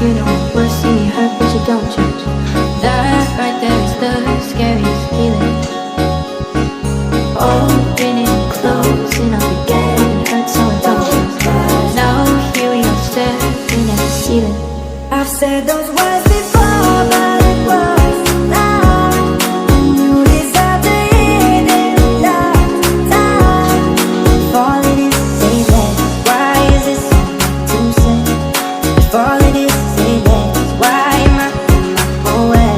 You know we'll see me hurt, but you don't judge. That right there is the scariest feeling. Opening and closing up again, it hurts so I don't trust. Now here we are staring at the ceiling. I've said those words before, but it was not. You deserve to hear them time. Falling is say that. Why is it so hard to say? Falling is say that. Why am I away?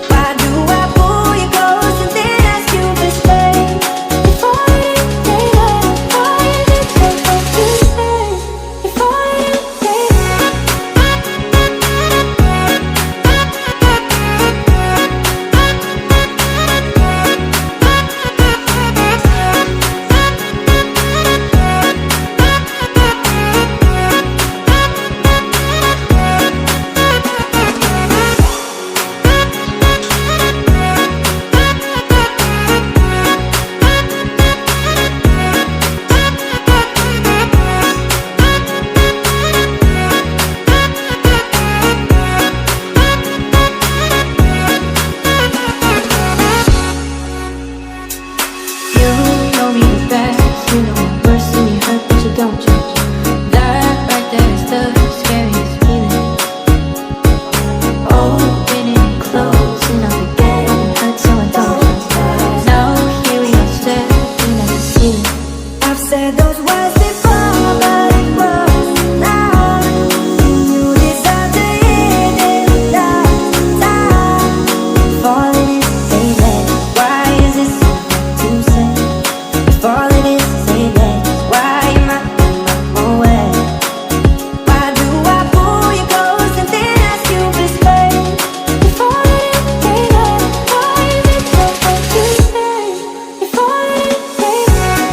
Why do I pull you close and then ask you to stay? Falling is say that. Why is it so hard to say? Falling is say that. You know me the best, you know I'm worse than you hurt, but you don't judge. That right there is the scariest feeling. Opening and closing up again, it hurts so I don't trust. Now here we are staring at the ceiling. I've said those words before, but it was not. You deserve to hear them time. Falling is say that. Why is it so hard to say? Falling is say that. Why am I away? Why do I pull you close and then ask you to stay? Falling is say that. Why is it so hard to say? Falling is say that.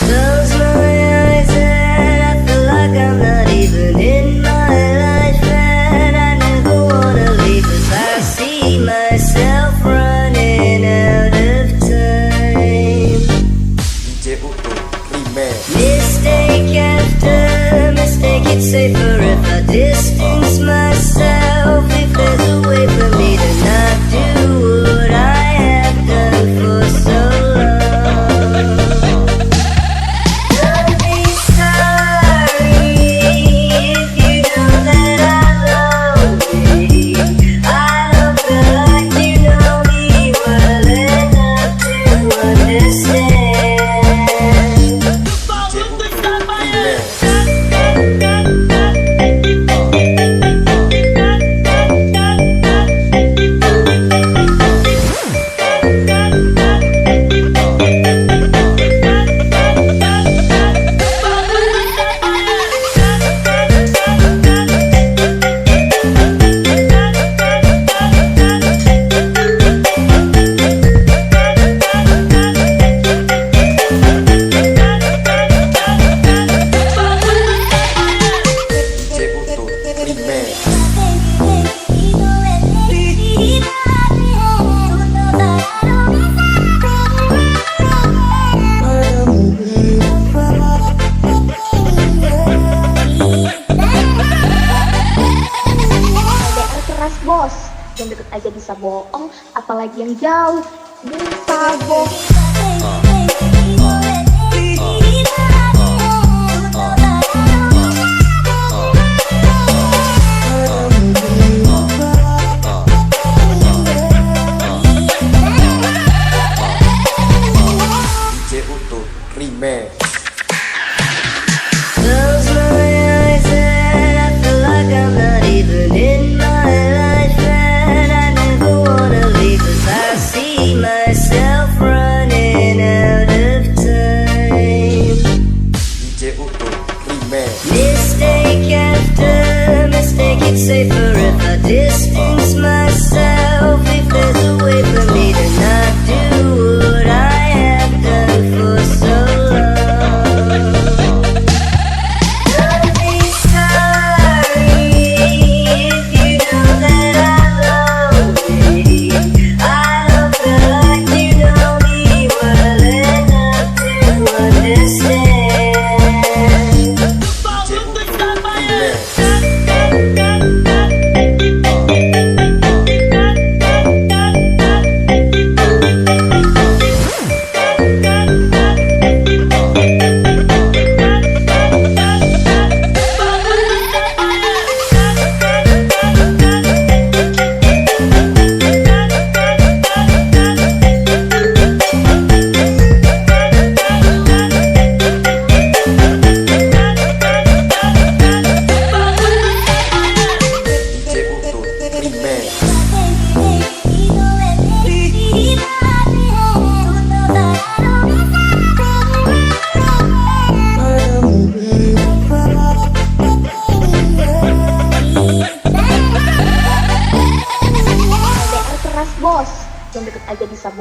Close my eyes and I feel like I'm not even in my life, and I never wanna leave 'cause I see myself running out of time. Mistake after mistake, it's safer if I distance myself. If there's a way for me to not do what I have done for so long. Don't be sorry if you know that I love you. I don't feel like you know me well enough to understand. Bos, yang deket aja bisa bohong, apalagi yang jauh bisa bohong.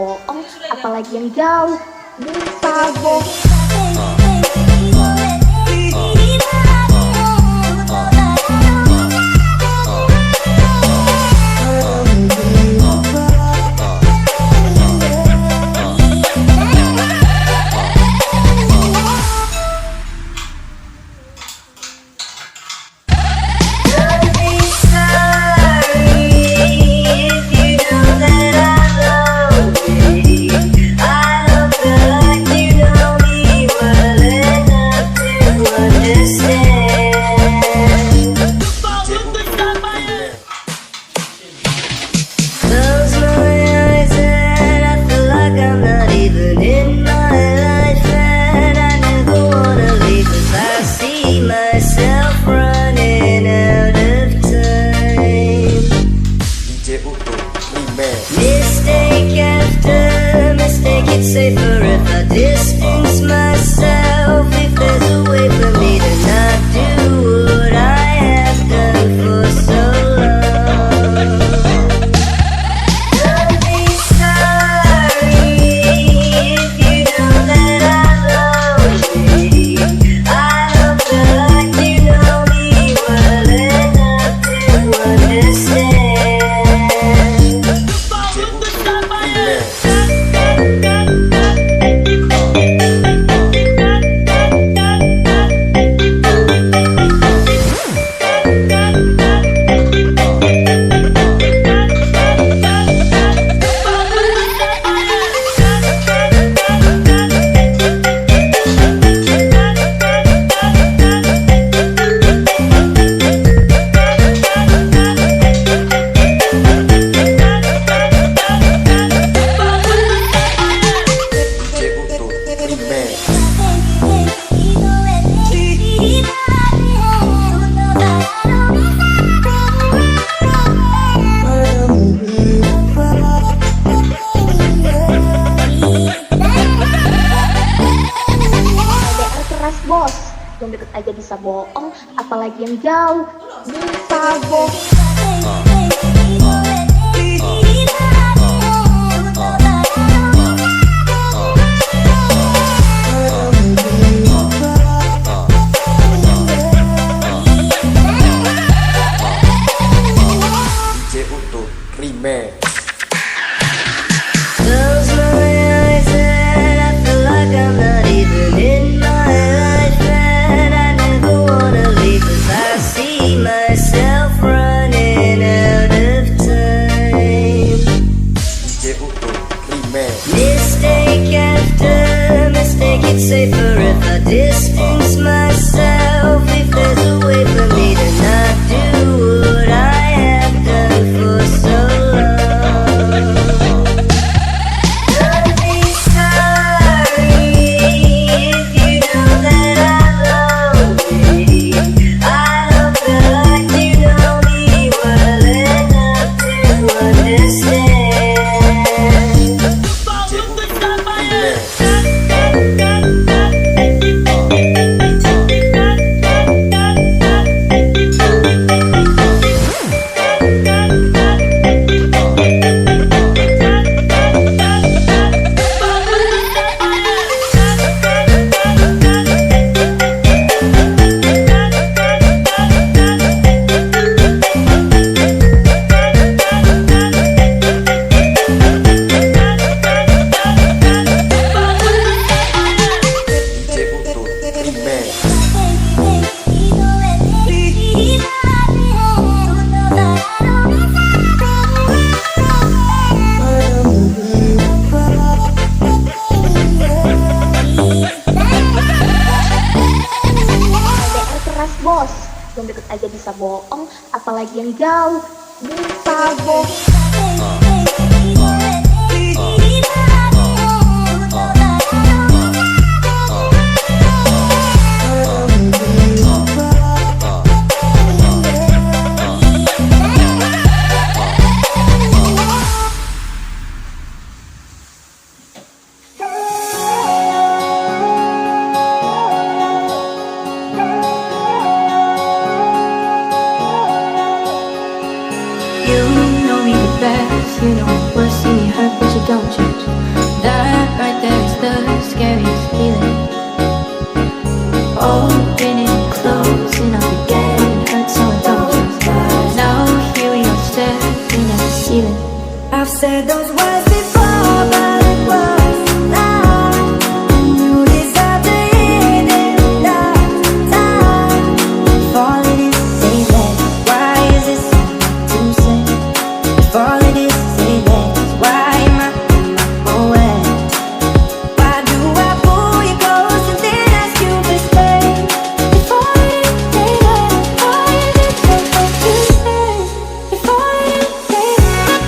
bohong, apalagi yang jauh bisa bohong. Mistake after mistake, it's safer if I distance myself. If there's a way for me to not do what I have done for so long. Don't be sorry if you know that I love you. I hope that you know me well enough to understand. Bos, yang deket aja bisa bohong, apalagi yang jauh bisa bohong. DJ untuk remix. Close my eyes and I feel like I'm not even in my life, and I never wanna leave 'cause I see myself running out of time. DJ untuk remix. Mistake after mistake, it's safer if I distance myself. If there's a way for me to not do what I have done for so long. Don't be sorry if you know that I love you. I hope that you know me well enough to understand. DJ untuk remix. DJ untuk remix. LDR keras bos, yang deket aja bisa bohong, apalagi yang jauh bisa bohong. You know me the best. Open it, close, and I'm forgetting it hurts, so I don't trust. Now here we are staring at the ceiling. I've said those words before, but it was not. You deserve to hear them last time. If all it is is say less, why is it so hard to say? If all it is is say less, why am I in my own way? Why do I pull you close and then ask you to stay? If all it is is say less, why is it so hard to say? If all it is is say less.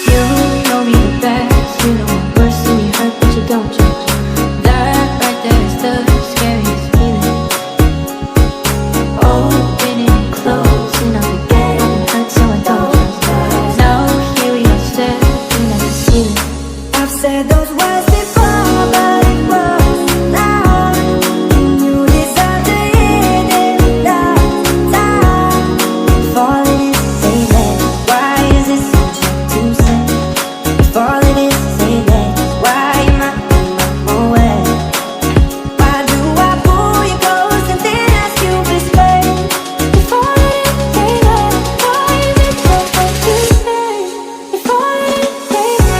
You know me the best, you know my worst, and you hurt, but you don't judge. That right there is the scariest feeling. Open and close, and I'm forgetting it hurts, so I don't trust. Now here we are staring at the ceiling. I've said those words before, but it was not. You deserve to hear them last time. If all it is is say less, why is it so hard to say? If all it is is say less, why am I in my own way? Why do I pull you close and then ask you to stay? If all it is is say less, why is it so hard to say? If all it is is say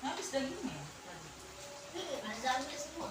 Habis lagi ni. Azam dia semua.